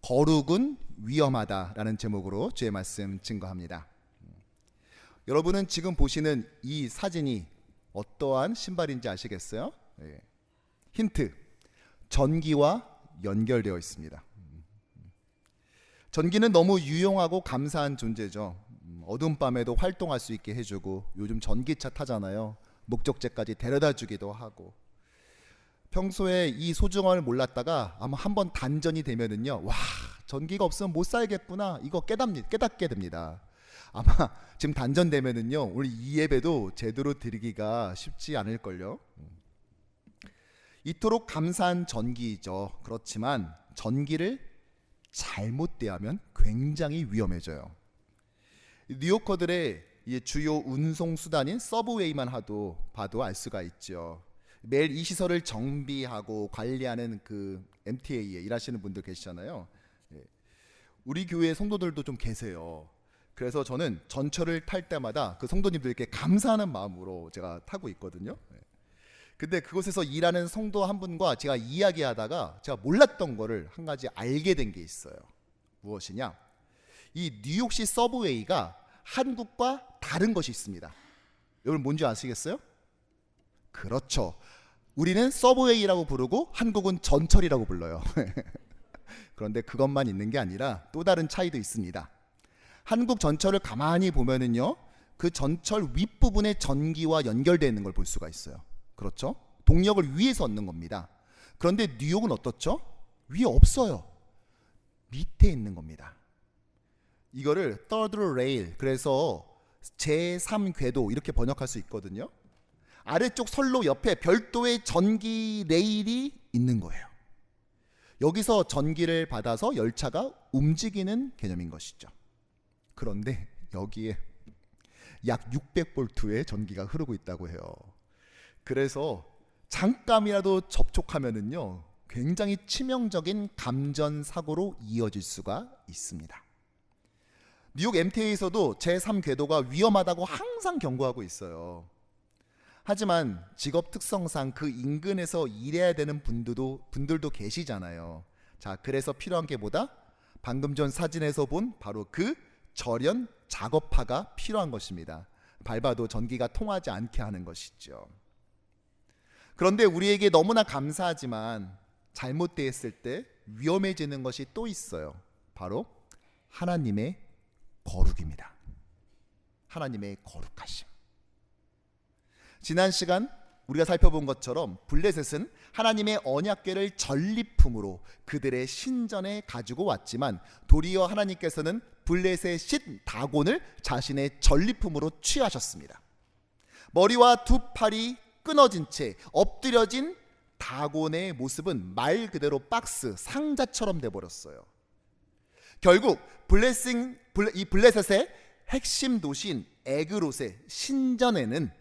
거룩은 위험하다라는 제목으로 주의 말씀 증거합니다. 여러분은 지금 보시는 이 사진이 어떠한 신발인지 아시겠어요? 예. 힌트, 전기와 연결되어 있습니다. 전기는 너무 유용하고 감사한 존재죠. 어두운 밤에도 활동할 수 있게 해주고, 요즘 전기차 타잖아요. 목적지까지 데려다 주기도 하고. 평소에 이 소중함을 몰랐다가 아마 한번 단전이 되면은요, 와, 전기가 없으면 못 살겠구나, 이거 깨닫게 됩니다. 아마 지금 단전되면은요, 오늘 이 예배도 제대로 드리기가 쉽지 않을걸요. 이토록 감사한 전기이죠. 그렇지만 전기를 잘못 대하면 굉장히 위험해져요. 뉴요커들의 주요 운송 수단인 서브웨이만 봐도 알 수가 있죠. 매일 이 시설을 정비하고 관리하는 그 MTA에 일하시는 분들 계시잖아요. 우리 교회 성도들도 좀 계세요. 그래서 저는 전철을 탈 때마다 그 성도님들께 감사하는 마음으로 제가 타고 있거든요. 근데 그곳에서 일하는 성도 한 분과 제가 이야기하다가 제가 몰랐던 거를 한 가지 알게 된 게 있어요. 무엇이냐? 이 뉴욕시 서브웨이가 한국과 다른 것이 있습니다. 여러분 뭔지 아시겠어요? 그렇죠. 우리는 서브웨이라고 부르고 한국은 전철이라고 불러요. 그런데 그것만 있는 게 아니라 또 다른 차이도 있습니다. 한국 전철을 가만히 보면은요, 그 전철 윗부분에 전기와 연결되어 있는 걸 볼 수가 있어요. 그렇죠? 동력을 위에서 얻는 겁니다. 그런데 뉴욕은 어떻죠? 위에 없어요. 밑에 있는 겁니다. 이거를 third rail, 그래서 제3궤도 이렇게 번역할 수 있거든요. 아래쪽 선로 옆에 별도의 전기 레일이 있는 거예요. 여기서 전기를 받아서 열차가 움직이는 개념인 것이죠. 그런데 여기에 약 600볼트의 전기가 흐르고 있다고 해요. 그래서 잠깐이라도 접촉하면은요, 굉장히 치명적인 감전 사고로 이어질 수가 있습니다. 뉴욕 MTA에서도 제3궤도가 위험하다고 항상 경고하고 있어요. 하지만 직업 특성상 그 인근에서 일해야 되는 분들도 계시잖아요. 자, 그래서 필요한 게 뭐다? 방금 전 사진에서 본 바로 그 절연 작업파가 필요한 것입니다. 밟아도 전기가 통하지 않게 하는 것이죠. 그런데 우리에게 너무나 감사하지만 잘못 대했을 때 위험해지는 것이 또 있어요. 바로 하나님의 거룩입니다. 하나님의 거룩하심. 지난 시간 우리가 살펴본 것처럼 블레셋은 하나님의 언약궤를 전리품으로 그들의 신전에 가지고 왔지만, 도리어 하나님께서는 블레셋의 신 다곤을 자신의 전리품으로 취하셨습니다. 머리와 두 팔이 끊어진 채 엎드려진 다곤의 모습은 말 그대로 박스, 상자처럼 돼버렸어요. 결국 이 블레셋의 핵심 도시인 에그롯의 신전에는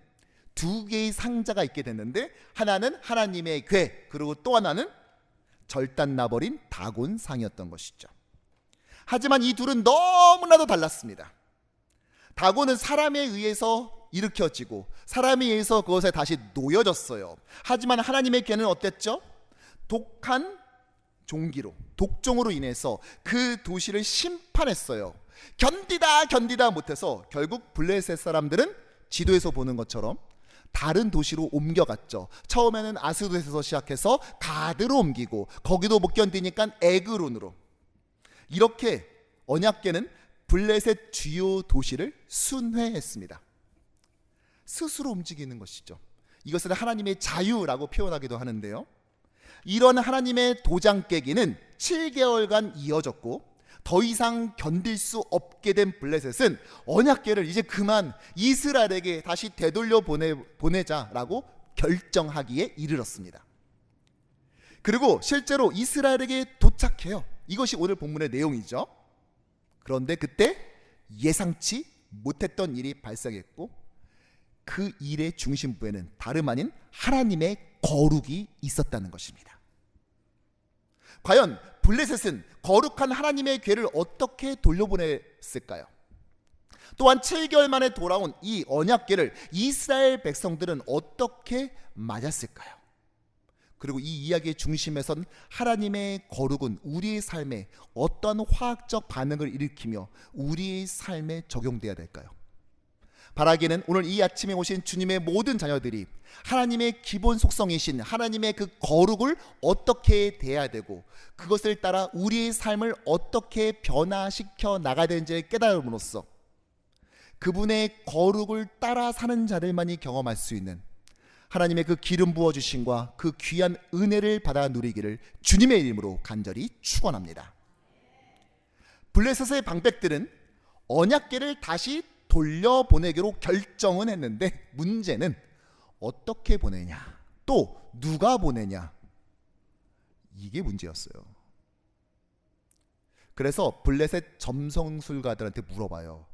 두 개의 상자가 있게 됐는데, 하나는 하나님의 궤, 그리고 또 하나는 절단 나버린 다곤상이었던 것이죠. 하지만 이 둘은 너무나도 달랐습니다. 다곤은 사람에 의해서 일으켜지고 사람에 의해서 그것에 다시 놓여졌어요. 하지만 하나님의 궤는 어땠죠? 독한 종기로, 독종으로 인해서 그 도시를 심판했어요. 견디다 못해서 결국 블레셋 사람들은 지도에서 보는 것처럼 다른 도시로 옮겨갔죠. 처음에는 아스돗에서 시작해서 가드로 옮기고, 거기도 못 견디니까 에그론으로. 이렇게 언약궤는 블레셋 주요 도시를 순회했습니다. 스스로 움직이는 것이죠. 이것을 하나님의 자유라고 표현하기도 하는데요, 이런 하나님의 도장 깨기는 7개월간 이어졌고, 더 이상 견딜 수 없게 된 블레셋은 언약궤를 이제 그만 이스라엘에게 다시 되돌려 보내자라고 결정하기에 이르렀습니다. 그리고 실제로 이스라엘에게 도착해요. 이것이 오늘 본문의 내용이죠. 그런데 그때 예상치 못했던 일이 발생했고, 그 일의 중심부에는 다름 아닌 하나님의 거룩이 있었다는 것입니다. 과연 블레셋은 거룩한 하나님의 궤를 어떻게 돌려보냈을까요? 또한 7개월 만에 돌아온 이 언약궤를 이스라엘 백성들은 어떻게 맞았을까요? 그리고 이 이야기의 중심에선 하나님의 거룩은 우리의 삶에 어떠한 화학적 반응을 일으키며 우리의 삶에 적용돼야 될까요? 바라기는 오늘 이 아침에 오신 주님의 모든 자녀들이 하나님의 기본 속성이신 하나님의 그 거룩을 어떻게 대해야 되고 그것을 따라 우리의 삶을 어떻게 변화시켜 나가야 되는지를 깨달음으로써 그분의 거룩을 따라 사는 자들만이 경험할 수 있는 하나님의 그 기름 부어주심과 그 귀한 은혜를 받아 누리기를 주님의 이름으로 간절히 축원합니다. 블레셋의 방백들은 언약궤를 다시 돌려보내기로 결정은 했는데 문제는 어떻게 보내냐, 또 누가 보내냐, 이게 문제였어요. 그래서 블레셋 점성술가들한테 물어봐요.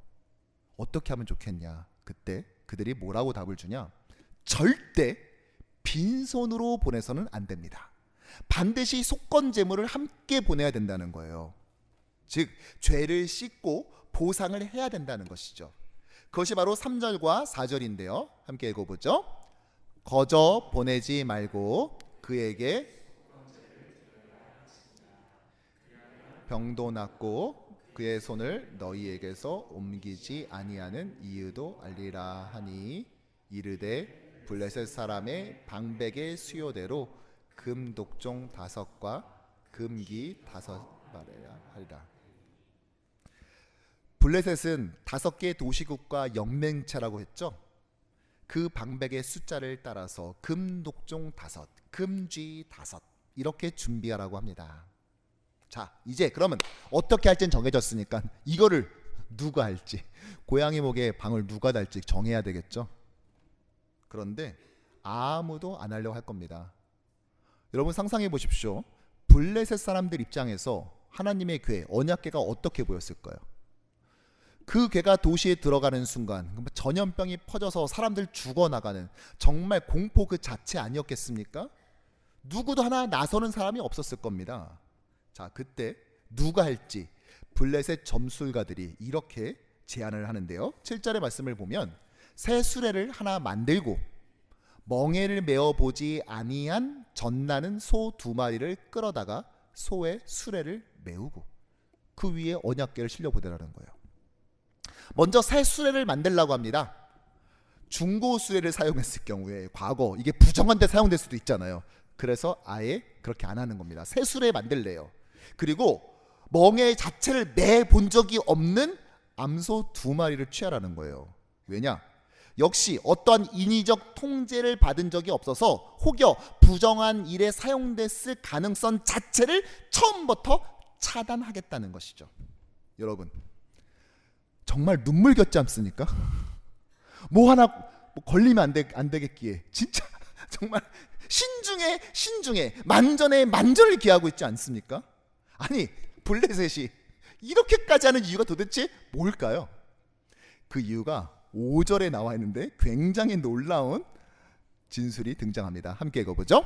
어떻게 하면 좋겠냐. 그때 그들이 뭐라고 답을 주냐, 절대 빈손으로 보내서는 안 됩니다. 반드시 속건 제물을 함께 보내야 된다는 거예요. 즉 죄를 씻고 보상을 해야 된다는 것이죠. 그것이 바로 3절과 4절인데요. 함께 읽어보죠. 거저 보내지 말고 그에게 병도 낫고 그의 손을 너희에게서 옮기지 아니하는 이유도 알리라 하니 이르되 블레셋 사람의 방백의 수요대로 금 독종 5과 금기 5 말해야 하리라. 블레셋은 5개 도시국과 연맹체라고 했죠. 그 방백의 숫자를 따라서 금독종 5, 금쥐 5 이렇게 준비하라고 합니다. 자, 이제 그러면 어떻게 할지는 정해졌으니까 이거를 누가 할지, 고양이 목에 방을 누가 달지 정해야 되겠죠. 그런데 아무도 안 하려고 할 겁니다. 여러분 상상해 보십시오. 블레셋 사람들 입장에서 하나님의 궤, 언약궤가 어떻게 보였을까요? 그 궤가 도시에 들어가는 순간 전염병이 퍼져서 사람들 죽어나가는 정말 공포 그 자체 아니었겠습니까? 누구도 하나 나서는 사람이 없었을 겁니다. 자, 그때 누가 할지 블레셋 점술가들이 이렇게 제안을 하는데요. 7절의 말씀을 보면 새 수레를 하나 만들고 멍에를 메어보지 아니한 젖나는 소 2마리를 끌어다가 소의 수레를 메우고 그 위에 언약궤를 실려보내라는 거예요. 먼저 새 수레를 만들라고 합니다. 중고 수레를 사용했을 경우에 과거 이게 부정한 데 사용될 수도 있잖아요. 그래서 아예 그렇게 안 하는 겁니다. 새 수레 만들래요. 그리고 멍에 자체를 매본 적이 없는 암소 2마리를 취하라는 거예요. 왜냐? 역시 어떠한 인위적 통제를 받은 적이 없어서 혹여 부정한 일에 사용됐을 가능성 자체를 처음부터 차단하겠다는 것이죠. 여러분 정말 눈물겹지 않습니까? 뭐 하나 걸리면 안 되겠기에 진짜 정말 신중에 만전에 만전을 기하고 있지 않습니까? 아니 블레셋이 이렇게까지 하는 이유가 도대체 뭘까요? 그 이유가 5절에 나와 있는데 굉장히 놀라운 진술이 등장합니다. 함께 읽어보죠.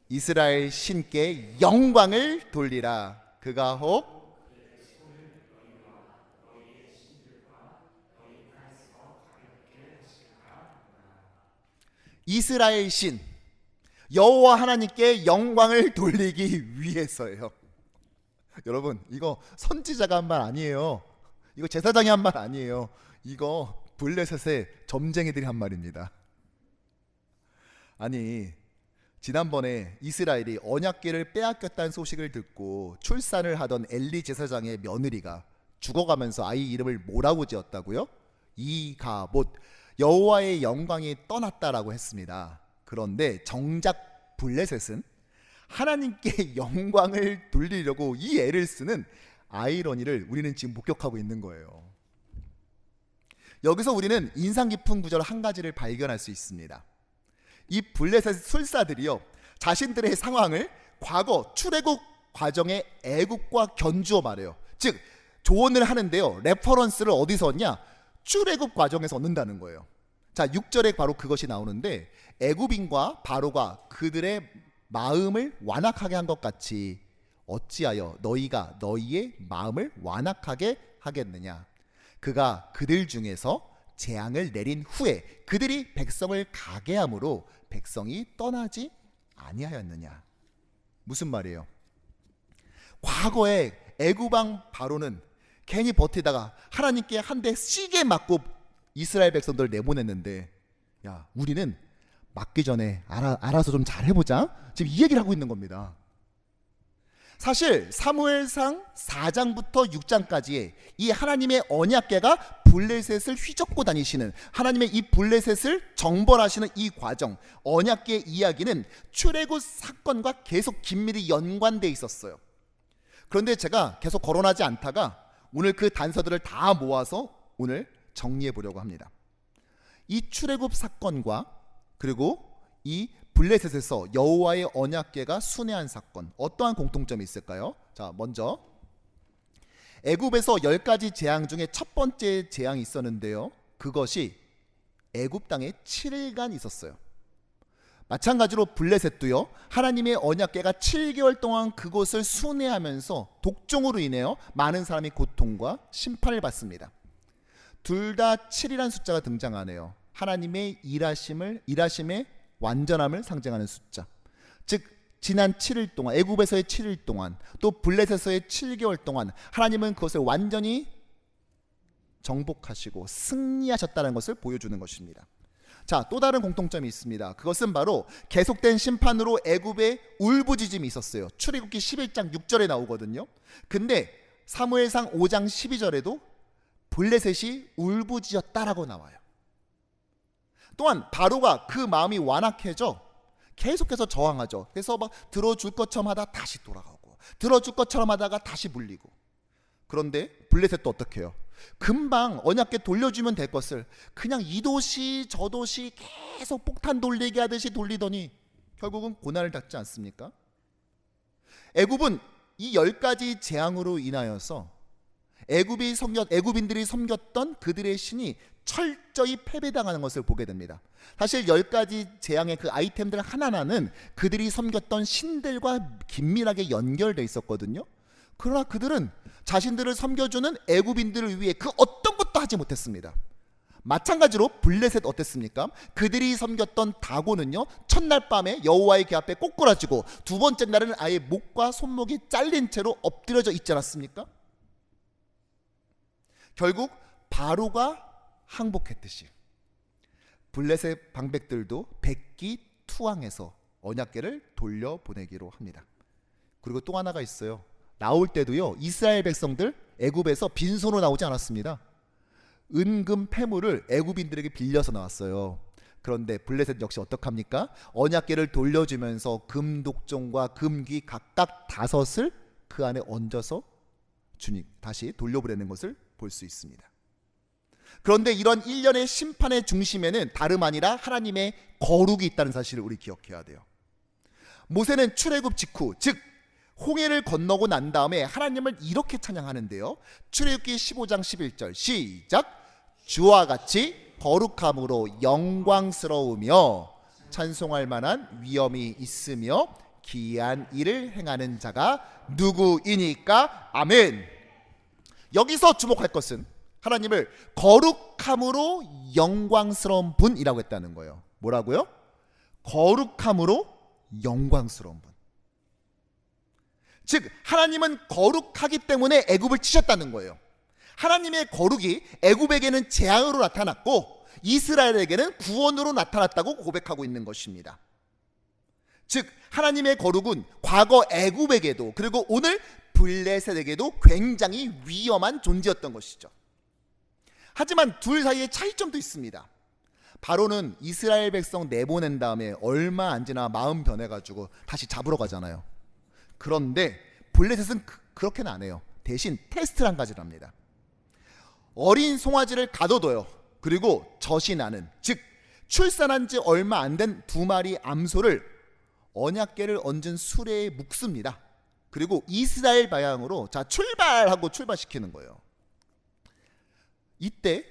이스라엘 신께 영광을 돌리라. 그가 혹 이스라엘 신 여호와 하나님께 영광을 돌리기 위해서예요. 여러분 이거 선지자가 한 말 아니에요. 이거 제사장이 한 말 아니에요. 이거 블레셋의 점쟁이들이 한 말입니다. 아니 지난번에 이스라엘이 언약궤를 빼앗겼다는 소식을 듣고 출산을 하던 엘리 제사장의 며느리가 죽어가면서 아이 이름을 뭐라고 지었다고요? 이가봇, 여호와의 영광이 떠났다라고 했습니다. 그런데 정작 블레셋은 하나님께 영광을 돌리려고 이 애를 쓰는 아이러니를 우리는 지금 목격하고 있는 거예요. 여기서 우리는 인상 깊은 구절 한 가지를 발견할 수 있습니다. 이 블레셋 술사들이요, 자신들의 상황을 과거 출애굽 과정의 애국과 견주어 말해요. 즉 조언을 하는데요, 레퍼런스를 어디서 얻냐? 출애굽 과정에서 얻는다는 거예요. 자, 6절에 바로 그것이 나오는데, 애굽인과 바로가 그들의 마음을 완악하게 한 것 같이 어찌하여 너희가 너희의 마음을 완악하게 하겠느냐? 그가 그들 중에서 재앙을 내린 후에 그들이 백성을 가게 함으로 백성이 떠나지 아니하였느냐. 무슨 말이에요? 과거에 애굽왕 바로는 괜히 버티다가 하나님께 한 대 시게 맞고 이스라엘 백성들을 내보냈는데, 야, 우리는 맞기 전에 알아서 좀 잘해보자. 지금 이 얘기를 하고 있는 겁니다. 사실 사무엘상 4장부터 6장까지의 이 하나님의 언약궤가 블레셋을 휘젓고 다니시는, 하나님의 이 블레셋을 정벌하시는 이 과정, 언약궤 이야기는 출애굽 사건과 계속 긴밀히 연관돼 있었어요. 그런데 제가 계속 거론하지 않다가 오늘 그 단서들을 다 모아서 오늘 정리해 보려고 합니다. 이 출애굽 사건과 그리고 이 블레셋에서 여호와의 언약궤가 순회한 사건, 어떠한 공통점이 있을까요? 자, 먼저 애굽에서 10가지 재앙 중에 첫 번째 재앙이 있었는데요, 그것이 애굽 땅에 7일간 있었어요. 마찬가지로 블레셋도요, 하나님의 언약궤가 7개월 동안 그곳을 순회하면서 독종으로 인해요 많은 사람이 고통과 심판을 받습니다. 둘 다 7이라는 숫자가 등장하네요. 하나님의 일하심의 완전함을 상징하는 숫자. 즉 지난 7일 동안, 애굽에서의 7일 동안, 또 블레셋에서의 7개월 동안 하나님은 그것을 완전히 정복하시고 승리하셨다는 것을 보여주는 것입니다. 자, 또 다른 공통점이 있습니다. 그것은 바로 계속된 심판으로 애굽에 울부짖음이 있었어요. 출애굽기 11장 6절에 나오거든요. 근데 사무엘상 5장 12절에도 블레셋이 울부짖었다라고 나와요. 또한 바로가 그 마음이 완악해져 계속해서 저항하죠. 그래서 막 들어줄 것처럼 하다 다시 돌아가고, 들어줄 것처럼 하다가 다시 물리고. 그런데 블레셋도 어떻게 해요? 금방 언약궤 돌려주면 될 것을 그냥 이 도시 저 도시 계속 폭탄 돌리게 하듯이 돌리더니 결국은 고난을 당하지 않습니까? 애굽은 이 10가지 재앙으로 인하여서 애굽인들이 섬겼던 그들의 신이 철저히 패배당하는 것을 보게 됩니다. 사실 10가지 재앙의 그 아이템들 하나하나는 그들이 섬겼던 신들과 긴밀하게 연결되어 있었거든요. 그러나 그들은 자신들을 섬겨주는 애굽인들을 위해 그 어떤 것도 하지 못했습니다. 마찬가지로 블레셋 어땠습니까? 그들이 섬겼던 다곤은요, 첫날 밤에 여호와의 궤 앞에 꼬꾸라지고 두 번째 날은 아예 목과 손목이 잘린 채로 엎드려져 있지 않았습니까? 결국 바로가 항복했듯이 블레셋 방백들도 백기투항해서 언약궤를 돌려보내기로 합니다. 그리고 또 하나가 있어요. 나올 때도요, 이스라엘 백성들 애굽에서 빈손으로 나오지 않았습니다. 은금 패물을 애굽인들에게 빌려서 나왔어요. 그런데 블레셋 역시 어떡합니까? 언약궤를 돌려주면서 금독종과 금귀 각각 5을 그 안에 얹어서 주님 다시 돌려보내는 것을 볼 수 있습니다. 그런데 이런 일련의 심판의 중심에는 다름 아니라 하나님의 거룩이 있다는 사실을 우리 기억해야 돼요. 모세는 출애굽 직후, 즉 홍해를 건너고 난 다음에 하나님을 이렇게 찬양하는데요. 출애굽기 15장 11절 시작. 주와 같이 거룩함으로 영광스러우며 찬송할 만한 위엄이 있으며 기이한 일을 행하는 자가 누구이니까? 아멘. 여기서 주목할 것은 하나님을 거룩함으로 영광스러운 분이라고 했다는 거예요. 뭐라고요? 거룩함으로 영광스러운 분. 즉 하나님은 거룩하기 때문에 애굽을 치셨다는 거예요. 하나님의 거룩이 애굽에게는 재앙으로 나타났고 이스라엘에게는 구원으로 나타났다고 고백하고 있는 것입니다. 즉 하나님의 거룩은 과거 애굽에게도 그리고 오늘 블레셋에게도 굉장히 위험한 존재였던 것이죠. 하지만 둘 사이에 차이점도 있습니다. 바로는 이스라엘 백성 내보낸 다음에 얼마 안 지나 마음 변해가지고 다시 잡으러 가잖아요. 그런데 블레셋은 그렇게는 안 해요. 대신 테스트를 한 가지를 합니다. 어린 송아지를 가둬둬요. 그리고 젖이 나는, 즉 출산한 지 얼마 안 된 2마리 암소를 언약궤를 얹은 수레에 묶습니다. 그리고 이스라엘 방향으로 자 출발하고 출발시키는 거예요. 이때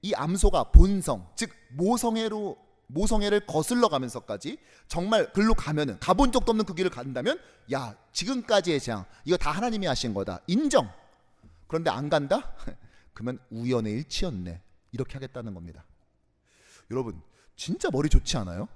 이 암소가 본성, 즉 모성애를 거슬러 가면서까지 정말 글로 가면은, 가본 적도 없는 그 길을 간다면 야 지금까지의 재앙 이거 다 하나님이 하신 거다 인정. 그런데 안 간다? 그러면 우연의 일치였네, 이렇게 하겠다는 겁니다. 여러분 진짜 머리 좋지 않아요?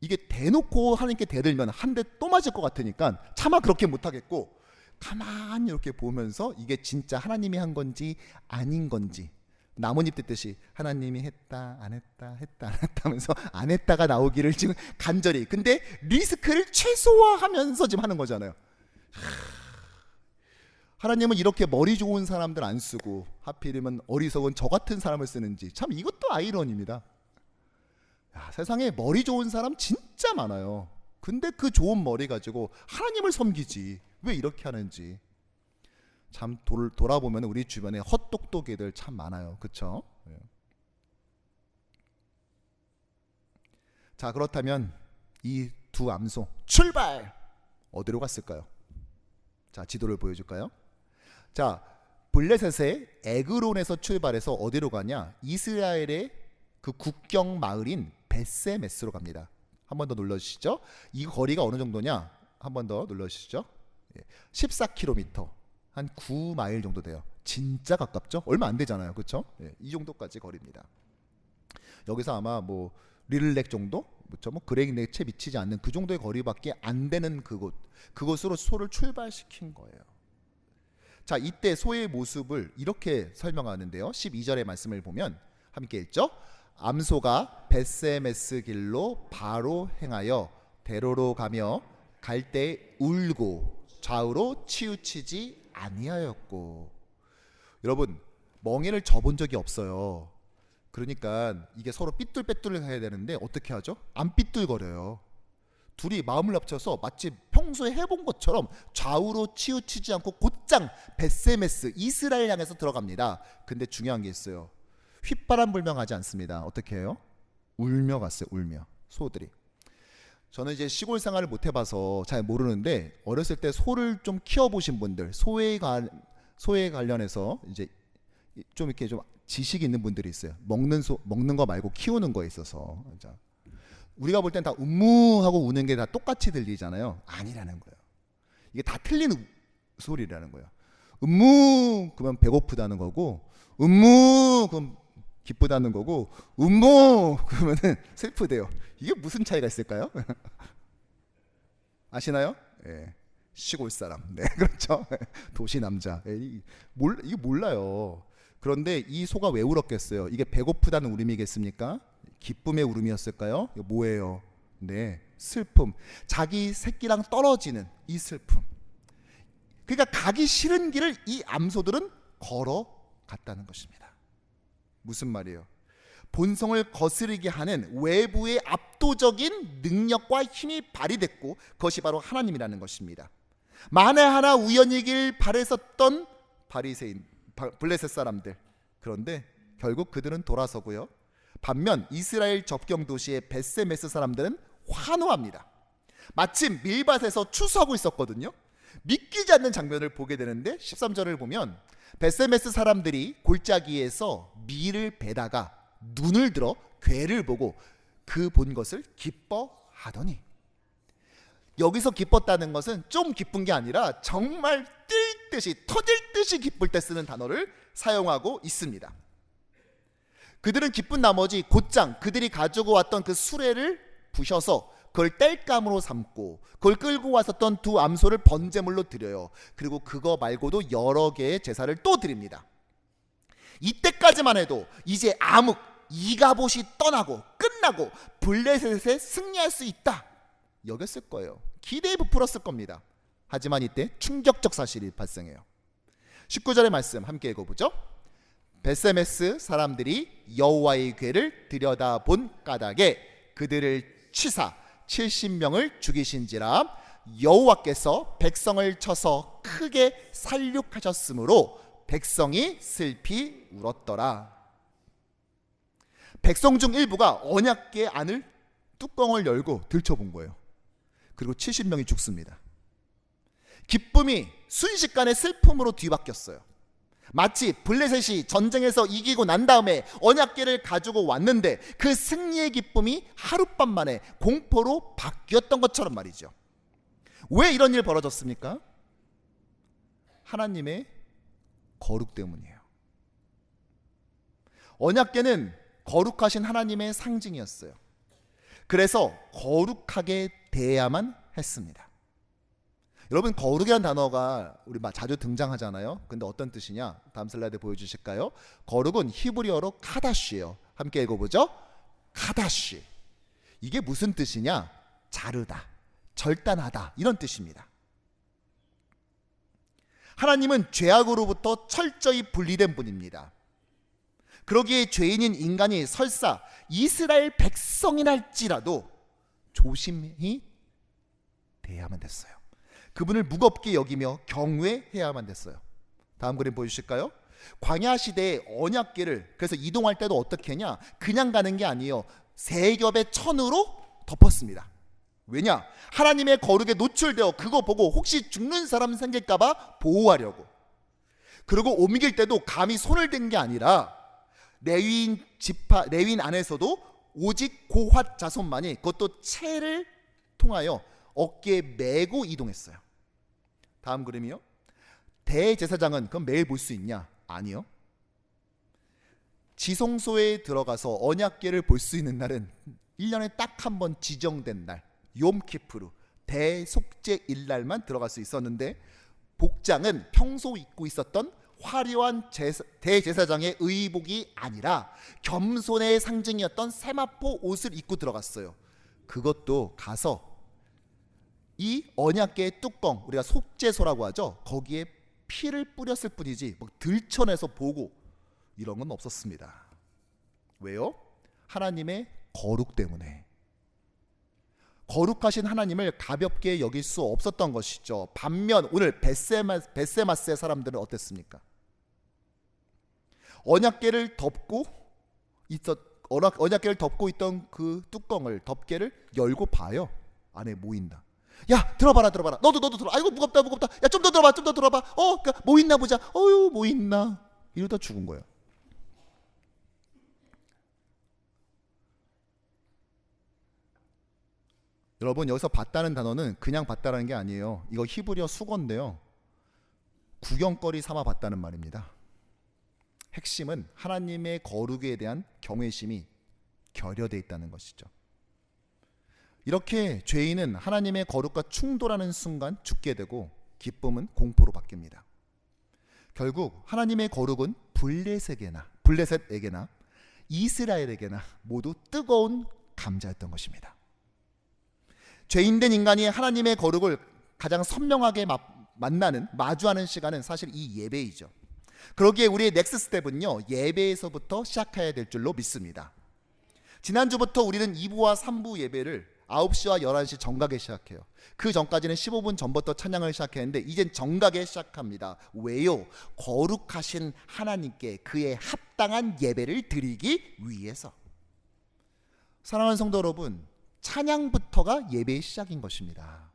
이게 대놓고 하나님께 대들면 한 대 또 맞을 것 같으니까 차마 그렇게 못하겠고 가만히 이렇게 보면서 이게 진짜 하나님이 한 건지 아닌 건지, 나뭇잎 뜯듯이 하나님이 했다 안 했다 했다 안 했다 하면서 안 했다가 나오기를 지금 간절히, 근데 리스크를 최소화하면서 지금 하는 거잖아요. 하나님은 이렇게 머리 좋은 사람들 안 쓰고 하필이면 어리석은 저 같은 사람을 쓰는지, 참 이것도 아이러니입니다. 세상에 머리 좋은 사람 진짜 많아요. 근데 그 좋은 머리 가지고 하나님을 섬기지 왜 이렇게 하는지 참 돌아보면 우리 주변에 헛똑똑이들 참 많아요. 그렇죠? 자, 그렇다면 이 두 암소 출발! 어디로 갔을까요? 자, 지도를 보여줄까요? 자, 블레셋의 에그론에서 출발해서 어디로 가냐? 이스라엘의 그 국경 마을인 벳세메스로 갑니다. 한 번 더 눌러주시죠. 이 거리가 어느 정도냐? 한 번 더 눌러주시죠. 14km, 한 9마일 정도 돼요. 진짜 가깝죠? 얼마 안 되잖아요. 그렇죠? 이 정도까지 거리입니다. 여기서 아마 뭐 리를렉 정도? 그렇죠? 뭐 그레이넥 채 미치지 않는 그 정도의 거리밖에 안 되는 그곳으로 소를 출발시킨 거예요. 자, 이때 소의 모습을 이렇게 설명하는데요. 12절의 말씀을 보면 함께 읽죠. 암소가 벳세메스 길로 바로 행하여 대로로 가며 갈 때 울고 좌우로 치우치지 아니하였고. 여러분, 멍에를 져본 적이 없어요. 그러니까 이게 서로 삐뚤빼뚤 해야 되는데 어떻게 하죠? 안 삐뚤거려요. 둘이 마음을 합쳐서 마치 평소에 해본 것처럼 좌우로 치우치지 않고 곧장 벳세메스 이스라엘 향해서 들어갑니다. 근데 중요한 게 있어요. 휘바람 불명하지 않습니다. 어떻게 해요? 울며 갔어요. 울며. 소들이. 저는 이제 시골 생활을 못 해봐서 잘 모르는데 어렸을 때 소를 좀 키워보신 분들, 소에 관련해서 이제 좀 이렇게 좀 지식이 있는 분들이 있어요. 먹는 거 말고 키우는 거에 있어서. 자, 우리가 볼 땐 다 음무하고 우는 게 다 똑같이 들리잖아요. 아니라는 거예요. 이게 다 틀린 소리라는 거예요. 음무 그러면 배고프다는 거고, 음무 그럼 기쁘다는 거고, 음무 그러면은 슬프대요. 이게 무슨 차이가 있을까요? 아시나요? 예. 시골 사람. 네, 그렇죠. 도시 남자. 이게 몰라요. 그런데 이 소가 왜 울었겠어요? 이게 배고프다는 울음이겠습니까? 기쁨의 울음이었을까요? 이거 뭐예요? 네, 슬픔. 자기 새끼랑 떨어지는 이 슬픔. 그러니까 가기 싫은 길을 이 암소들은 걸어갔다는 것입니다. 무슨 말이에요? 본성을 거스르게 하는 외부의 압도적인 능력과 힘이 발휘됐고 그것이 바로 하나님이라는 것입니다. 만에 하나 우연이길 바랬었던 바리새인 블레셋 사람들, 그런데 결국 그들은 돌아서고요. 반면 이스라엘 접경 도시의 벳세메스 사람들은 환호합니다. 마침 밀밭에서 추수하고 있었거든요. 믿기지 않는 장면을 보게 되는데 13절을 보면 벳세메스 사람들이 골짜기에서 밀을 베다가 눈을 들어 괴를 보고 그 본 것을 기뻐하더니, 여기서 기뻤다는 것은 좀 기쁜 게 아니라 정말 뛸 듯이 터질 듯이 기쁠 때 쓰는 단어를 사용하고 있습니다. 그들은 기쁜 나머지 곧장 그들이 가지고 왔던 그 수레를 부셔서 그걸 땔감으로 삼고 그걸 끌고 왔었던 두 암소를 번제물로 드려요. 그리고 그거 말고도 여러 개의 제사를 또 드립니다. 이때까지만 해도 이제 암흑 이가봇이 떠나고 끝나고 블레셋에 승리할 수 있다 여겼을 거예요. 기대에 부풀었을 겁니다. 하지만 이때 충격적 사실이 발생해요. 19절의 말씀 함께 읽어보죠. 벳세메스 사람들이 여호와의 궤를 들여다본 까닭에 그들을 치사 70명을 죽이신지라 여호와께서 백성을 쳐서 크게 살육하셨으므로 백성이 슬피 울었더라. 백성 중 일부가 언약궤 안을 뚜껑을 열고 들춰본 거예요. 그리고 70명이 죽습니다. 기쁨이 순식간에 슬픔으로 뒤바뀌었어요. 마치 블레셋이 전쟁에서 이기고 난 다음에 언약궤를 가지고 왔는데 그 승리의 기쁨이 하룻밤 만에 공포로 바뀌었던 것처럼 말이죠. 왜 이런 일 벌어졌습니까? 하나님의 거룩 때문이에요. 언약궤는 거룩하신 하나님의 상징이었어요. 그래서 거룩하게 대해야만 했습니다. 여러분, 거룩이라는 단어가 우리 자주 등장하잖아요. 근데 어떤 뜻이냐? 다음 슬라이드 보여주실까요? 거룩은 히브리어로 카다시예요. 함께 읽어보죠. 카다시. 이게 무슨 뜻이냐? 자르다, 절단하다, 이런 뜻입니다. 하나님은 죄악으로부터 철저히 분리된 분입니다. 그러기에 죄인인 인간이 설사 이스라엘 백성이랄지라도 조심히 대해야만 됐어요. 그분을 무겁게 여기며 경외해야만 됐어요. 다음 그림 보여주실까요? 광야 시대의 언약궤를 그래서 이동할 때도 어떻게 했냐? 그냥 가는 게 아니에요. 세 겹의 천으로 덮었습니다. 왜냐? 하나님의 거룩에 노출되어 그거 보고 혹시 죽는 사람 생길까봐 보호하려고. 그리고 옮길 때도 감히 손을 댄 게 아니라 레위인 안에서도 오직 고핫 자손만이 그것도 채를 통하여 어깨에 메고 이동했어요. 다음 그림이요. 대제사장은 그럼 매일 볼 수 있냐? 아니요. 지성소에 들어가서 언약궤를 볼 수 있는 날은 1년에 딱 한 번 지정된 날, 욤키프루, 대속죄일 날만 들어갈 수 있었는데, 복장은 평소 입고 있었던 화려한 대제사장의 의복이 아니라 겸손의 상징이었던 세마포 옷을 입고 들어갔어요. 그것도 가서 이 언약궤의 뚜껑, 우리가 속죄소라고 하죠. 거기에 피를 뿌렸을 뿐이지 뭐 들춰내서 보고 이런 건 없었습니다. 왜요? 하나님의 거룩 때문에. 거룩하신 하나님을 가볍게 여길 수 없었던 것이죠. 반면 오늘 벳세마스의 사람들은 어땠습니까? 언약궤를 덮고 있던 그 뚜껑을, 덮개를 열고 봐요. 안에 모인다. 야, 들어봐라. 너도 들어. 아이고, 무겁다. 야, 좀 더 들어봐. 그러니까 뭐 있나 보자. 어휴, 뭐 있나. 이러다 죽은 거예요. 여러분, 여기서 봤다는 단어는 그냥 봤다는 게 아니에요. 이거 히브리어 수거인데요. 구경거리 삼아 봤다는 말입니다. 핵심은 하나님의 거룩에 대한 경외심이 결여되어 있다는 것이죠. 이렇게 죄인은 하나님의 거룩과 충돌하는 순간 죽게 되고 기쁨은 공포로 바뀝니다. 결국 하나님의 거룩은 블레셋에게나 이스라엘에게나 모두 뜨거운 감자였던 것입니다. 죄인된 인간이 하나님의 거룩을 가장 선명하게 마주하는 시간은 사실 이 예배이죠. 그러기에 우리의 넥스트 스텝은요, 예배에서부터 시작해야 될 줄로 믿습니다. 지난주부터 우리는 2부와 3부 예배를 9시와 11시 정각에 시작해요. 그 전까지는 15분 전부터 찬양을 시작했는데 이젠 정각에 시작합니다. 왜요? 거룩하신 하나님께 그의 합당한 예배를 드리기 위해서. 사랑하는 성도 여러분, 찬양부터가 예배의 시작인 것입니다.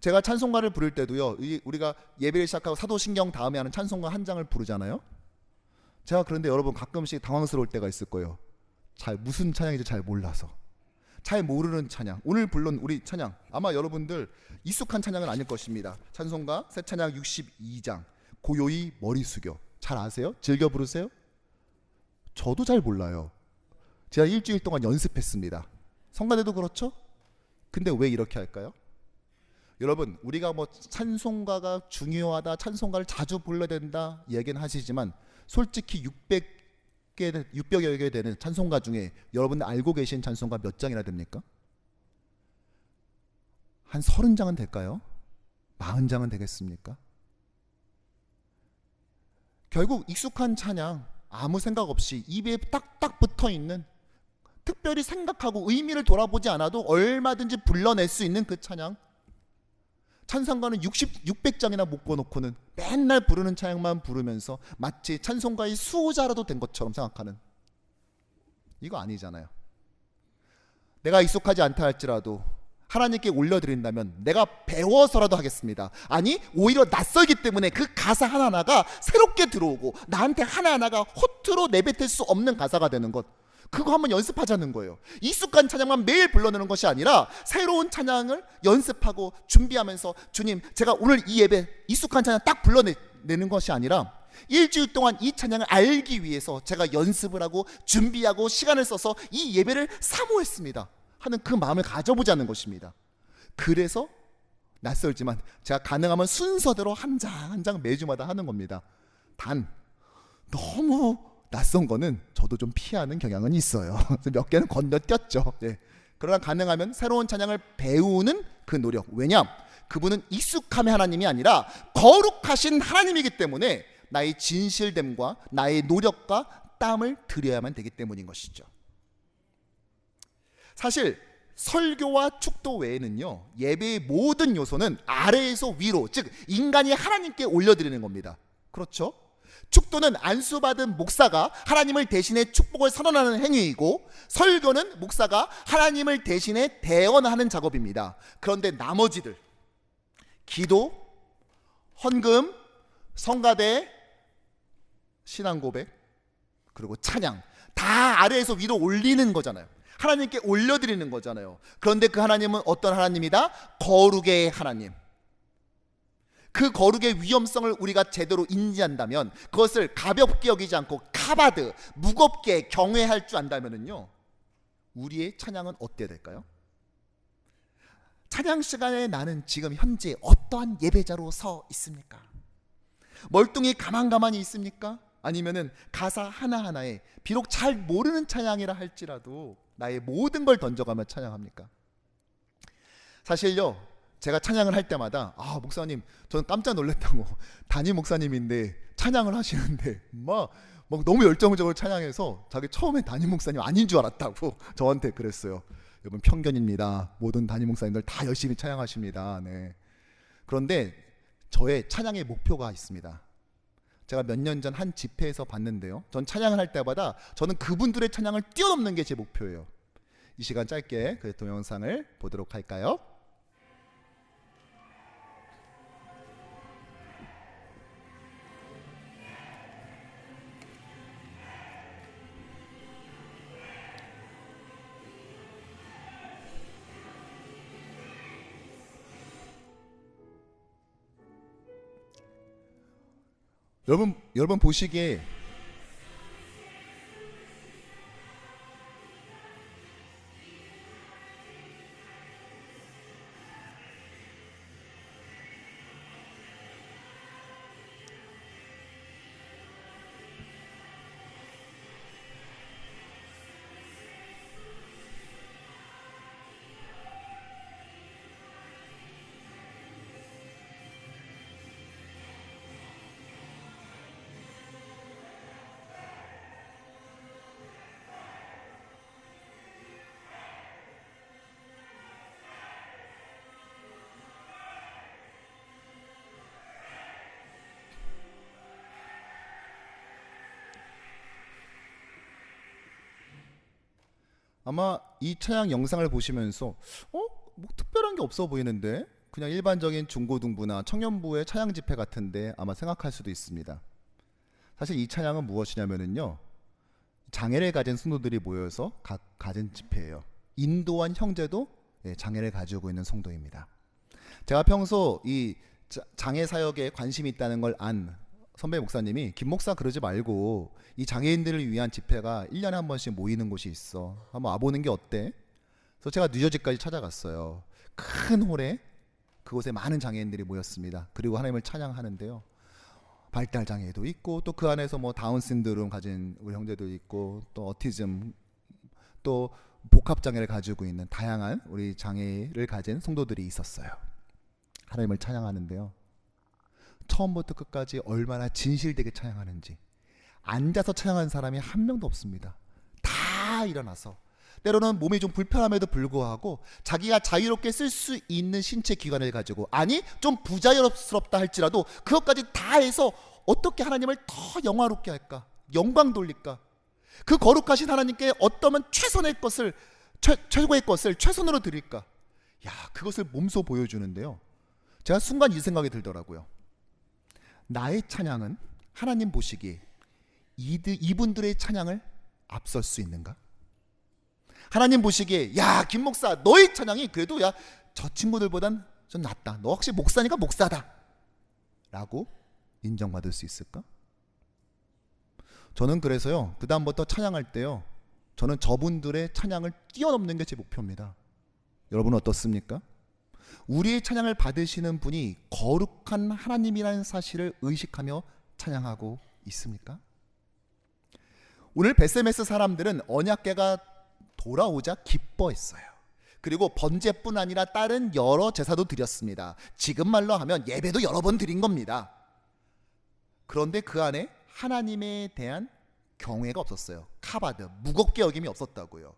제가 찬송가를 부를 때도요, 우리가 예배를 시작하고 사도신경 다음에 하는 찬송가 한 장을 부르잖아요. 제가 그런데 여러분 가끔씩 당황스러울 때가 있을 거예요. 무슨 찬양인지 잘 몰라서, 잘 모르는 찬양. 오늘 불른 우리 찬양 아마 여러분들 익숙한 찬양은 아닐 것입니다. 찬송가 새 찬양 62장 고요히 머리 숙여. 잘 아세요? 즐겨 부르세요? 저도 잘 몰라요. 제가 일주일 동안 연습했습니다. 성가대도 그렇죠? 근데 왜 이렇게 할까요? 여러분, 우리가 뭐 찬송가가 중요하다, 찬송가를 자주 불러야 된다 얘기는 하시지만 솔직히 600여 개 되는 찬송가 중에 여러분 알고 계신 찬송가 몇 장이나 됩니까? 한 30장은 될까요? 40장은 되겠습니까? 결국 익숙한 찬양, 아무 생각 없이 입에 딱딱 붙어있는, 특별히 생각하고 의미를 돌아보지 않아도 얼마든지 불러낼 수 있는 그 찬양, 찬송가는 600장이나 묶어놓고는 맨날 부르는 찬양만 부르면서 마치 찬송가의 수호자라도 된 것처럼 생각하는, 이거 아니잖아요. 내가 익숙하지 않다 할지라도 하나님께 올려드린다면 내가 배워서라도 하겠습니다. 아니, 오히려 낯설기 때문에 그 가사 하나하나가 새롭게 들어오고 나한테 하나하나가 허투루 내뱉을 수 없는 가사가 되는 것, 그거 한번 연습하자는 거예요. 익숙한 찬양만 매일 불러내는 것이 아니라 새로운 찬양을 연습하고 준비하면서, 주님, 제가 오늘 이 예배 익숙한 찬양 딱 불러내는 것이 아니라 일주일 동안 이 찬양을 알기 위해서 제가 연습을 하고 준비하고 시간을 써서 이 예배를 사모했습니다 하는 그 마음을 가져보자는 것입니다. 그래서 낯설지만 제가 가능하면 순서대로 한 장 한 장 매주마다 하는 겁니다. 단 너무 낯선 거는 저도 좀 피하는 경향은 있어요. 몇 개는 건너뛰었죠. 네. 그러나 가능하면 새로운 찬양을 배우는 그 노력, 왜냐? 그분은 익숙함의 하나님이 아니라 거룩하신 하나님이기 때문에 나의 진실됨과 나의 노력과 땀을 들여야만 되기 때문인 것이죠. 사실 설교와 축도 외에는요, 예배의 모든 요소는 아래에서 위로, 즉 인간이 하나님께 올려드리는 겁니다. 그렇죠? 축도는 안수받은 목사가 하나님을 대신해 축복을 선언하는 행위이고, 설교는 목사가 하나님을 대신해 대언하는 작업입니다. 그런데 나머지들, 기도, 헌금, 성가대, 신앙고백, 그리고 찬양, 다 아래에서 위로 올리는 거잖아요. 하나님께 올려드리는 거잖아요. 그런데 그 하나님은 어떤 하나님이다? 거룩의 하나님. 그 거룩의 위험성을 우리가 제대로 인지한다면, 그것을 가볍게 여기지 않고 카바드, 무겁게 경외할 줄 안다면은요, 우리의 찬양은 어때야 될까요? 찬양 시간에 나는 지금 현재 어떠한 예배자로 서 있습니까? 멀뚱히 가만히 있습니까? 아니면은 가사 하나하나에 비록 잘 모르는 찬양이라 할지라도 나의 모든 걸 던져가며 찬양합니까? 사실요, 제가 찬양을 할 때마다 목사님, 저는 깜짝 놀랐다고, 담임 목사님인데 찬양을 하시는데 막 너무 열정적으로 찬양해서 자기 처음에 담임 목사님 아닌 줄 알았다고 저한테 그랬어요. 여러분, 편견입니다. 모든 담임 목사님들 다 열심히 찬양하십니다. 네. 그런데 저의 찬양의 목표가 있습니다. 제가 몇 년 전 한 집회에서 봤는데요, 전 찬양을 할 때마다 저는 그분들의 찬양을 뛰어넘는 게 제 목표예요. 이 시간 짧게 그 동영상을 보도록 할까요? 여러분 보시기에 아마 이 찬양 영상을 보시면서 뭐 특별한 게 없어 보이는데, 그냥 일반적인 중고등부나 청년부의 찬양 집회 같은데 아마 생각할 수도 있습니다. 사실 이 찬양은 무엇이냐면요, 장애를 가진 성도들이 모여서 가진 집회예요. 인도한 형제도 장애를 가지고 있는 성도입니다. 제가 평소 이 장애 사역에 관심이 있다는 걸 안 선배 목사님이, 김 목사 그러지 말고 이 장애인들을 위한 집회가 1년에 한 번씩 모이는 곳이 있어, 한번 와보는 게 어때? 그래서 제가 뉴저지까지 찾아갔어요. 큰 홀에 그곳에 많은 장애인들이 모였습니다. 그리고 하나님을 찬양하는데요, 발달 장애도 있고, 또 그 안에서 뭐 다운 신드롬 가진 우리 형제도 있고, 또 어티즘, 또 복합 장애를 가지고 있는 다양한 우리 장애를 가진 성도들이 있었어요. 하나님을 찬양하는데요, 처음부터 끝까지 얼마나 진실되게 찬양하는지, 앉아서 찬양하는 사람이 한 명도 없습니다. 다 일어나서, 때로는 몸이 좀 불편함에도 불구하고 자기가 자유롭게 쓸 수 있는 신체 기관을 가지고, 아니 좀 부자연스럽다 할지라도 그것까지 다 해서 어떻게 하나님을 더 영화롭게 할까, 영광 돌릴까, 그 거룩하신 하나님께 어떠면 최선의 것을, 최고의 것을 최선으로 드릴까, 그것을 몸소 보여주는데요, 제가 순간 이 생각이 들더라고요. 나의 찬양은 하나님 보시기에 이분들의 찬양을 앞설 수 있는가? 하나님 보시기에 야, 김 목사 너의 찬양이 그래도 야, 저 친구들보단 좀 낫다. 너 확실히 목사니까 목사다 라고 인정받을 수 있을까? 저는 그래서요, 그 다음부터 찬양할 때요, 저는 저분들의 찬양을 뛰어넘는 게 제 목표입니다. 여러분은 어떻습니까? 우리의 찬양을 받으시는 분이 거룩한 하나님이라는 사실을 의식하며 찬양하고 있습니까? 오늘 베세메스 사람들은 언약궤가 돌아오자 기뻐했어요. 그리고 번제뿐 아니라 다른 여러 제사도 드렸습니다. 지금 말로 하면 예배도 여러 번 드린 겁니다. 그런데 그 안에 하나님에 대한 경외가 없었어요. 카바드, 무겁게 여김이 없었다고요.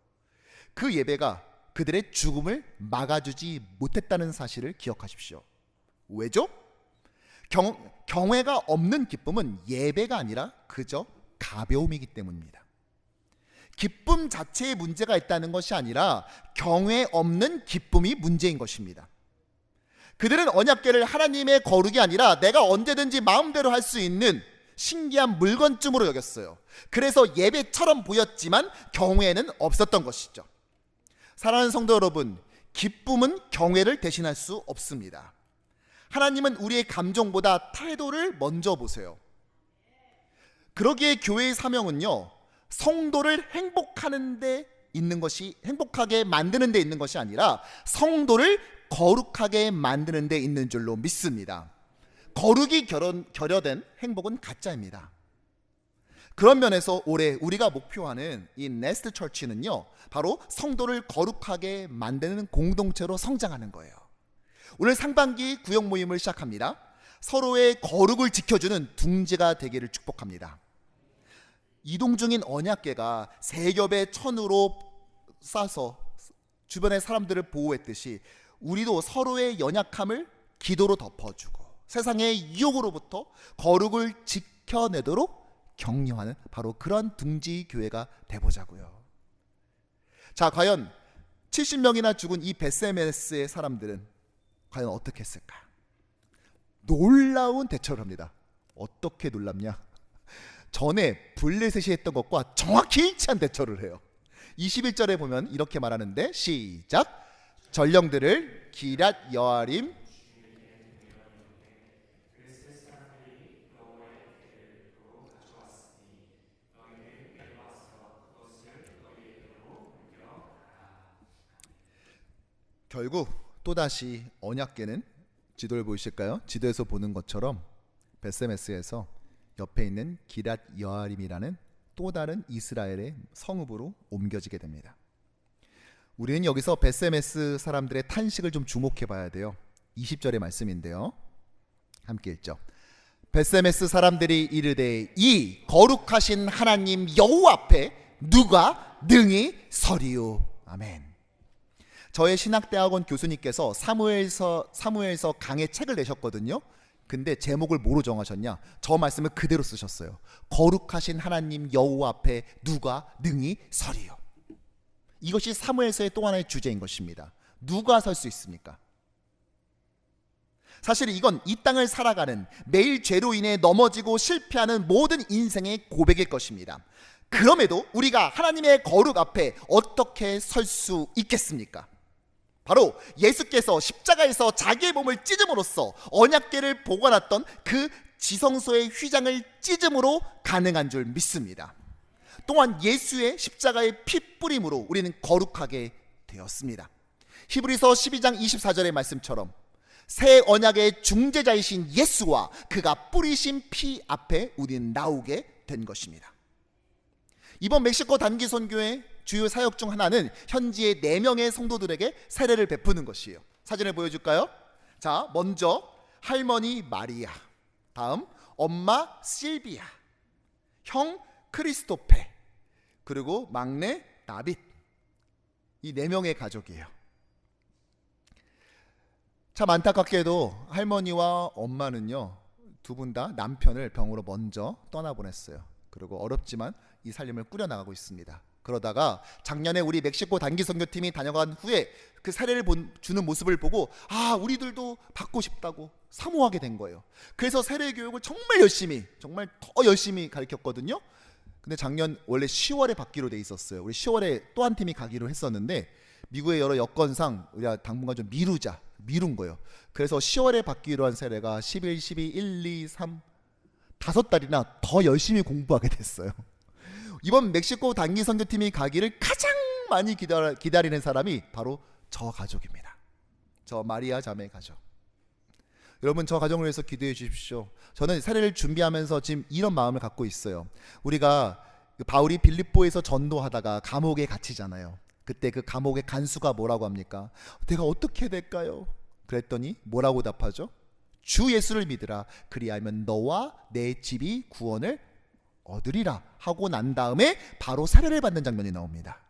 그 예배가 그들의 죽음을 막아주지 못했다는 사실을 기억하십시오. 왜죠? 경외가 없는 기쁨은 예배가 아니라 그저 가벼움이기 때문입니다. 기쁨 자체에 문제가 있다는 것이 아니라 경외 없는 기쁨이 문제인 것입니다. 그들은 언약궤를 하나님의 거룩이 아니라 내가 언제든지 마음대로 할 수 있는 신기한 물건쯤으로 여겼어요. 그래서 예배처럼 보였지만 경외는 없었던 것이죠. 사랑하는 성도 여러분, 기쁨은 경외를 대신할 수 없습니다. 하나님은 우리의 감정보다 태도를 먼저 보세요. 그러기에 교회의 사명은요, 성도를 행복하게 만드는 데 있는 것이 아니라 성도를 거룩하게 만드는 데 있는 줄로 믿습니다. 거룩이 결여된 행복은 가짜입니다. 그런 면에서 올해 우리가 목표하는 이 네스트 처치는요, 바로 성도를 거룩하게 만드는 공동체로 성장하는 거예요. 오늘 상반기 구역 모임을 시작합니다. 서로의 거룩을 지켜주는 둥지가 되기를 축복합니다. 이동 중인 언약궤가 세 겹의 천으로 싸서 주변의 사람들을 보호했듯이 우리도 서로의 연약함을 기도로 덮어주고 세상의 유혹으로부터 거룩을 지켜내도록 격려하는 바로 그런 둥지 교회가 되보자고요. 자, 과연 70명이나 죽은 이 베세메스의 사람들은 과연 어떻게 했을까? 놀라운 대처를 합니다. 어떻게 놀랍냐? 전에 블레셋이 했던 것과 정확히 일치한 대처를 해요. 21절에 보면 이렇게 말하는데, 시작. 전령들을 기럇 여아림 결국 또다시 언약궤는 지도를 보이실까요? 지도에서 보는 것처럼 베세메스에서 옆에 있는 기럇 여아림이라는 또 다른 이스라엘의 성읍으로 옮겨지게 됩니다. 우리는 여기서 베세메스 사람들의 탄식을 좀 주목해 봐야 돼요. 20절의 말씀인데요, 함께 읽죠. 베세메스 사람들이 이르되 이 거룩하신 하나님 여호와 앞에 누가 능히 서리요. 아멘. 저의 신학대학원 교수님께서 사무엘서 강의 책을 내셨거든요. 근데 제목을 뭐로 정하셨냐? 저 말씀을 그대로 쓰셨어요. 거룩하신 하나님 여호와 앞에 누가 능히 서리요. 이것이 사무엘서의 또 하나의 주제인 것입니다. 누가 설 수 있습니까? 사실 이건 이 땅을 살아가는 매일 죄로 인해 넘어지고 실패하는 모든 인생의 고백일 것입니다. 그럼에도 우리가 하나님의 거룩 앞에 어떻게 설 수 있겠습니까? 바로 예수께서 십자가에서 자기의 몸을 찢음으로써 언약궤를 보관했던 그 지성소의 휘장을 찢음으로 가능한 줄 믿습니다. 또한 예수의 십자가의 피 뿌림으로 우리는 거룩하게 되었습니다. 히브리서 12장 24절의 말씀처럼 새 언약의 중재자이신 예수와 그가 뿌리신 피 앞에 우리는 나오게 된 것입니다. 이번 멕시코 단기 선교의 주요 사역 중 하나는 현지의 4명의 성도들에게 세례를 베푸는 것이에요. 사진을 보여줄까요? 자, 먼저 할머니 마리아, 다음 엄마 실비아, 형 크리스토페, 그리고 막내 다빗. 이 4명의 가족이에요. 참 안타깝게도 할머니와 엄마는요, 두 분 다 남편을 병으로 먼저 떠나보냈어요. 그리고 어렵지만 이 살림을 꾸려나가고 있습니다. 그러다가 작년에 우리 멕시코 단기 선교팀이 다녀간 후에 그 세례를 주는 모습을 보고 우리들도 받고 싶다고 사모하게 된 거예요. 그래서 세례 교육을 정말 더 열심히 가르쳤거든요. 근데 작년 원래 10월에 받기로 돼 있었어요. 우리 10월에 또 한 팀이 가기로 했었는데 미국의 여러 여건상 우리가 당분간 좀 미룬 거예요. 그래서 10월에 받기로 한 세례가 11, 12, 1, 2, 3 5달이나 더 열심히 공부하게 됐어요. 이번 멕시코 단기 선교팀이 가기를 가장 많이 기다리는 사람이 바로 저 가족입니다. 저 마리아 자매 가족. 여러분, 저 가정을 위해서 기도해 주십시오. 저는 세례를 준비하면서 지금 이런 마음을 갖고 있어요. 우리가 바울이 빌립보에서 전도하다가 감옥에 갇히잖아요. 그때 그 감옥의 간수가 뭐라고 합니까? 내가 어떻게 해야 될까요? 그랬더니 뭐라고 답하죠? 주 예수를 믿으라. 그리하면 너와 내 집이 구원을 얻으리라 하고 난 다음에 바로 세례를 받는 장면이 나옵니다.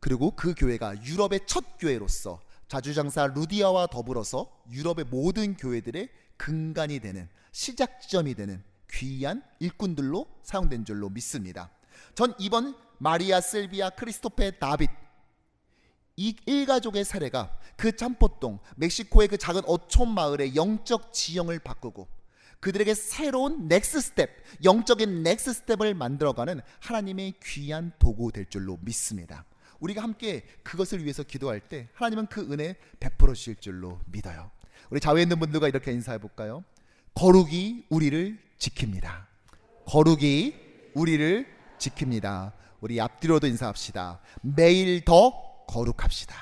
그리고 그 교회가 유럽의 첫 교회로서 자주장사 루디아와 더불어서 유럽의 모든 교회들의 근간이 되는, 시작점이 되는 귀한 일꾼들로 사용된 줄로 믿습니다. 전 이번 마리아, 실비아, 크리스토페, 다빗 이 일가족의 사례가 그 참포동 멕시코의 그 작은 어촌 마을의 영적 지형을 바꾸고 그들에게 새로운 넥스 스텝, 영적인 넥스 스텝을 만들어가는 하나님의 귀한 도구 될 줄로 믿습니다. 우리가 함께 그것을 위해서 기도할 때 하나님은 그 은혜 베풀어 주실 줄로 믿어요. 우리 자외에 있는 분들과 이렇게 인사해 볼까요? 거룩이 우리를 지킵니다. 거룩이 우리를 지킵니다. 우리 앞뒤로도 인사합시다. 매일 더 거룩합시다.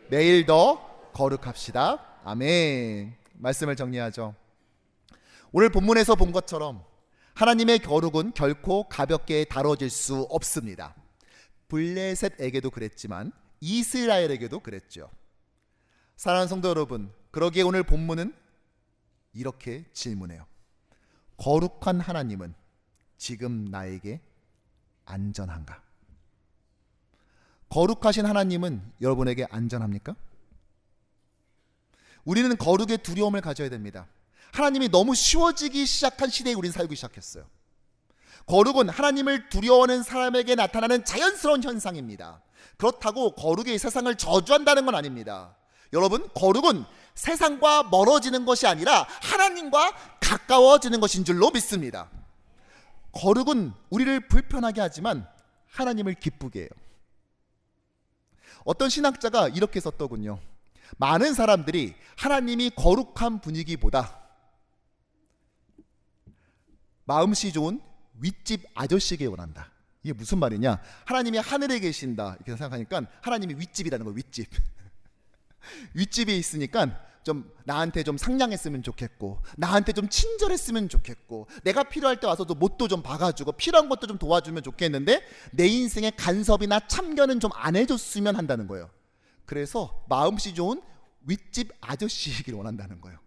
매일 더 거룩합시다. 아멘. 말씀을 정리하죠. 오늘 본문에서 본 것처럼 하나님의 거룩은 결코 가볍게 다뤄질 수 없습니다. 블레셋에게도 그랬지만 이스라엘에게도 그랬죠. 사랑하는 성도 여러분, 그러기에 오늘 본문은 이렇게 질문해요. 거룩한 하나님은 지금 나에게 안전한가? 거룩하신 하나님은 여러분에게 안전합니까? 우리는 거룩의 두려움을 가져야 됩니다. 하나님이 너무 쉬워지기 시작한 시대에 우리는 살고 시작했어요. 거룩은 하나님을 두려워하는 사람에게 나타나는 자연스러운 현상입니다. 그렇다고 거룩이 세상을 저주한다는 건 아닙니다. 여러분, 거룩은 세상과 멀어지는 것이 아니라 하나님과 가까워지는 것인 줄로 믿습니다. 거룩은 우리를 불편하게 하지만 하나님을 기쁘게 해요. 어떤 신학자가 이렇게 썼더군요. 많은 사람들이 하나님이 거룩한 분위기보다 마음씨 좋은 윗집 아저씨에게 원한다. 이게 무슨 말이냐? 하나님이 하늘에 계신다 이렇게 생각하니까 하나님이 윗집이라는 거예요. 윗집. 윗집에 있으니까 좀 나한테 좀 상냥했으면 좋겠고, 나한테 좀 친절했으면 좋겠고, 내가 필요할 때 와서도 못도 좀 박아주고 필요한 것도 좀 도와주면 좋겠는데 내 인생의 간섭이나 참견은 좀 안 해줬으면 한다는 거예요. 그래서 마음씨 좋은 윗집 아저씨이길 원한다는 거예요.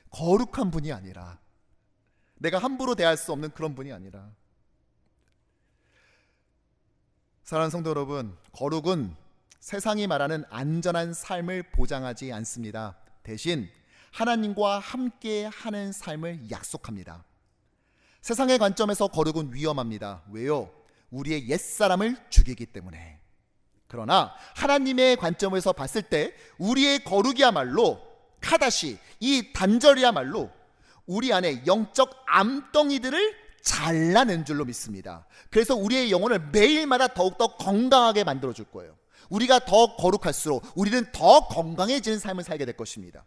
거룩한 분이 아니라, 내가 함부로 대할 수 없는 그런 분이 아니라. 사랑하는 성도 여러분, 거룩은 세상이 말하는 안전한 삶을 보장하지 않습니다. 대신 하나님과 함께 하는 삶을 약속합니다. 세상의 관점에서 거룩은 위험합니다. 왜요? 우리의 옛사람을 죽이기 때문에. 그러나 하나님의 관점에서 봤을 때 우리의 거룩이야말로 카다시, 이 단절이야말로 우리 안에 영적 암덩이들을 잘라낸 줄로 믿습니다. 그래서 우리의 영혼을 매일마다 더욱더 건강하게 만들어줄 거예요. 우리가 더 거룩할수록 우리는 더 건강해지는 삶을 살게 될 것입니다.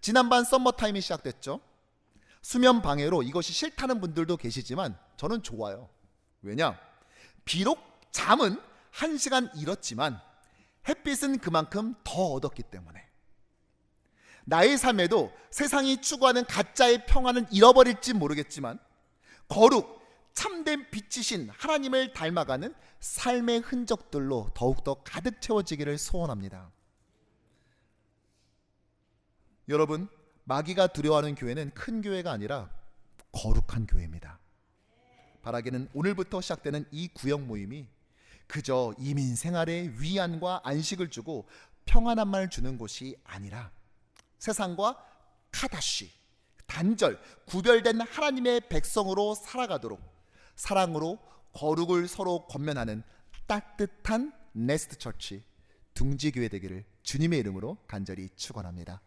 지난번 썸머타임이 시작됐죠. 수면 방해로 이것이 싫다는 분들도 계시지만 저는 좋아요. 왜냐? 비록 잠은 1시간 잃었지만 햇빛은 그만큼 더 얻었기 때문에. 나의 삶에도 세상이 추구하는 가짜의 평안은 잃어버릴지 모르겠지만 거룩, 참된 빛이신 하나님을 닮아가는 삶의 흔적들로 더욱더 가득 채워지기를 소원합니다. 여러분, 마귀가 두려워하는 교회는 큰 교회가 아니라 거룩한 교회입니다. 바라기는 오늘부터 시작되는 이 구역 모임이 그저 이민 생활에 위안과 안식을 주고 평안함을 주는 곳이 아니라 세상과 카다시, 단절, 구별된 하나님의 백성으로 살아가도록 사랑으로 거룩을 서로 권면하는 따뜻한 네스트 처치 둥지교회 되기를 주님의 이름으로 간절히 축원합니다.